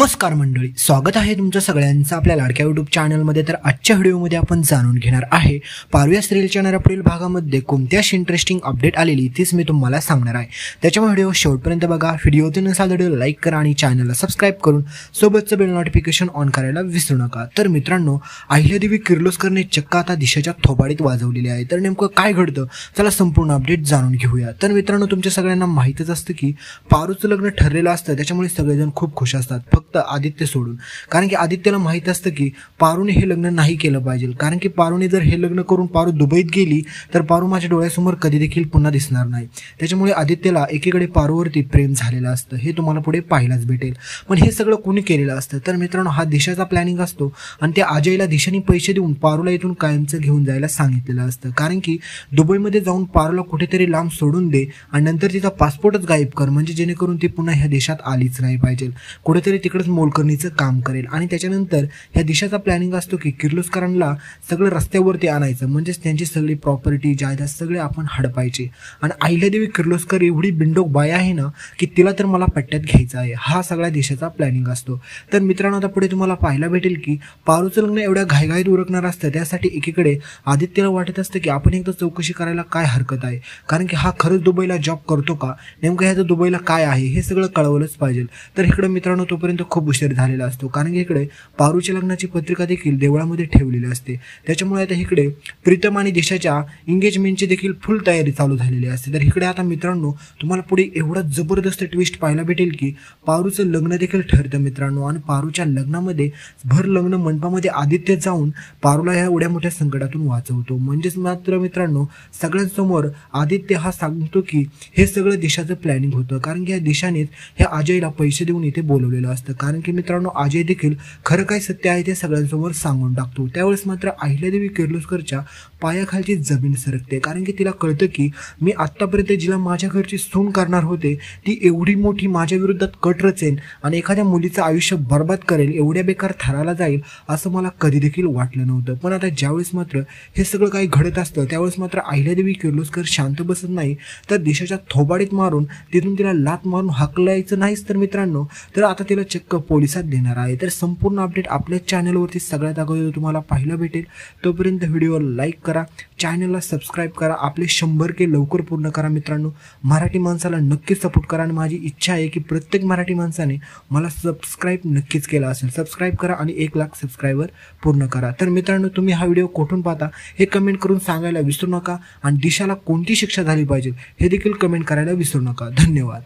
नमस्कार मंडळी, स्वागत आहे तुमचं सगळ्यांचं आपल्या लाडक्या यूट्यूब चॅनलमध्ये। तर आजच्या व्हिडिओमध्ये आपण जाणून घेणार आहे पारू या सिरियलच्या नरपडील भागामध्ये कोणती अशी इंटरेस्टिंग अपडेट आलेली तीच मी तुम्हाला सांगणार आहे। त्याच्यामुळे व्हिडिओ शेवटपर्यंत बघा। व्हिडिओत नसाल तर व्हिडिओ लाईक करा आणि चॅनलला सबस्क्राइब करून सोबतचं बेल नोटिफिकेशन ऑन करायला विसरू नका। तर मित्रांनो, अहिल्यादेवी किर्लोस्करने चक्क आता दिशाच्या थोबाडीत वाजवलेली आहे। तर नेमकं काय घडतं चला संपूर्ण अपडेट जाणून घेऊया। तर मित्रांनो, तुमच्या सगळ्यांना माहितच असतं की पारूचं लग्न ठरलेलं असतं, त्याच्यामुळे सगळेजण खूप खुश असतात, फक्त आदित्य सोडून। कारण की आदित्यला माहित असतं की पारूने हे लग्न नाही केलं पाहिजे, कारण की पारूने जर हे लग्न करून पारू दुबईत गेली तर पारू माझ्या डोळ्यासमोर कधी देखील पुन्हा दिसणार नाही। त्याच्यामुळे आदित्यला एकीकडे पारूवरती प्रेम झालेलं असतं, हे तुम्हाला पुढे पाहायलाच भेटेल। पण हे सगळं कोणी केलेलं असतं तर मित्रांनो, हा दिशाचा प्लॅनिंग असतो आणि त्या अजयला दिशाने पैसे देऊन पारूला इथून कायमचं घेऊन जायला सांगितलेलं असतं। कारण की दुबईमध्ये जाऊन पारूला कुठेतरी लांब सोडून दे आणि नंतर तिचा पासपोर्टच गायब कर, म्हणजे जेणेकरून ती पुन्हा ह्या देशात आलीच नाही पाहिजे, कुठेतरी तिकडेच मोलकरणीचं काम करेल। आणि त्याच्यानंतर ह्या दिशाचा प्लॅनिंग असतो की किर्लोस्करांना सगळं रस्त्यावरती आणायचं, म्हणजेच त्यांची सगळी प्रॉपर्टी जायदाद सगळे आपण हडपायचे। आणि अहिल्यादेवी किर्लोस्कर एवढी बिंडोक बाई आहे ना की तिला तर मला पट्ट्यात घ्यायचं आहे, हा सगळ्या देशाचा प्लॅनिंग असतो। तर मित्रांनो, आता पुढे तुम्हाला पाहायला भेटेल की पारूचं लग्न एवढ्या घाईघाईत उरकणार असतं, त्यासाठी एकीकडे आदित्यला वाटत असतं की आपण एकदा चौकशी करायला काय हरकत आहे, कारण की हा खरंच दुबईला जॉब करतो का, नेमकं ह्याचं दुबईला काय आहे हे सगळं कळवलंच पाहिजे। तर इकडे मित्रांनो तोपर्यंत खूप उशीर झालेला असतो, कारण की इकडे पारूच्या लग्नाची पत्रिका देखील देवळामध्ये ठेवलेली असते। त्याच्यामुळे आता इकडे प्रीतम आणि दिशाच्या एंगेजमेंटची देखील फुल तयारी चालू झालेली असते। तर इकडे आता मित्रांनो तुम्हाला पुढे एवढा जबरदस्त ट्विस्ट पाहायला भेटेल की पारूचं लग्न देखील ठरतं मित्रांनो। आणि पारूच्या लग्नामध्ये भर लग्न मंडपामध्ये आदित्य जाऊन पारूला ह्या एवढ्या मोठ्या संकटातून वाचवतो। म्हणजेच मात्र मित्रांनो, सगळ्यांसमोर आदित्य हा सांगतो की हे सगळं दिशाचं प्लॅनिंग होतं, कारण की या दिशानेच ह्या अजयला पैसे देऊन इथे बोलवलेलं असतं। कारण की मित्रांनो, अजय देखील खरं काय सत्य आहे ते सगळ्यांसमोर सांगून टाकतो। त्यावेळेस मात्र अहिल्यादेवी किर्लोस्करच्या पायाखालची जमीन सरकते, कारण की तिला कळतं की मी आत्तापर्यंत जिला माझ्या घरची सून करणार होते ती एवढी मोठी माझ्या विरोधात कट रचेल आणि एखाद्या मुलीचं आयुष्य बर्बाद करेल, एवढ्या बेकार थराला जाईल असं मला कधी देखील वाटलं नव्हतं। पण आता ज्यावेळेस मात्र हे सगळं काही घडत असतं त्यावेळेस मात्र अहिल्यादेवी किर्लोस्कर शांत बसत नाही, तर दिशाच्या थोबाडीत मारून तिथून तिला लात मारून हाकलायचं नाहीच तर मित्रांनो, तर आता तिला चक्क पोलिसात देणार आहे। तर संपूर्ण अपडेट आपल्या चॅनलवरती सगळ्यात अगोदर तुम्हाला पाहायला भेटेल। तोपर्यंत व्हिडिओला लाईक करा, चॅनलला सबस्क्राईब करा, आपले 100K लवकर पूर्ण करा मित्रांनो। मराठी माणसाला नक्कीच सपोर्ट करा आणि माझी इच्छा आहे की प्रत्येक मराठी माणसाने मला सबस्क्राईब नक्कीच केला असेल, सबस्क्राईब करा आणि 1 लाख सबस्क्रायबर पूर्ण करा। तर मित्रांनो, तुम्ही हा व्हिडिओ कुठून पाहता हे कमेंट करून सांगायला विसरू नका आणि दिशाला कोणती शिक्षा झाली पाहिजे हे देखील कमेंट करायला विसरू नका। धन्यवाद।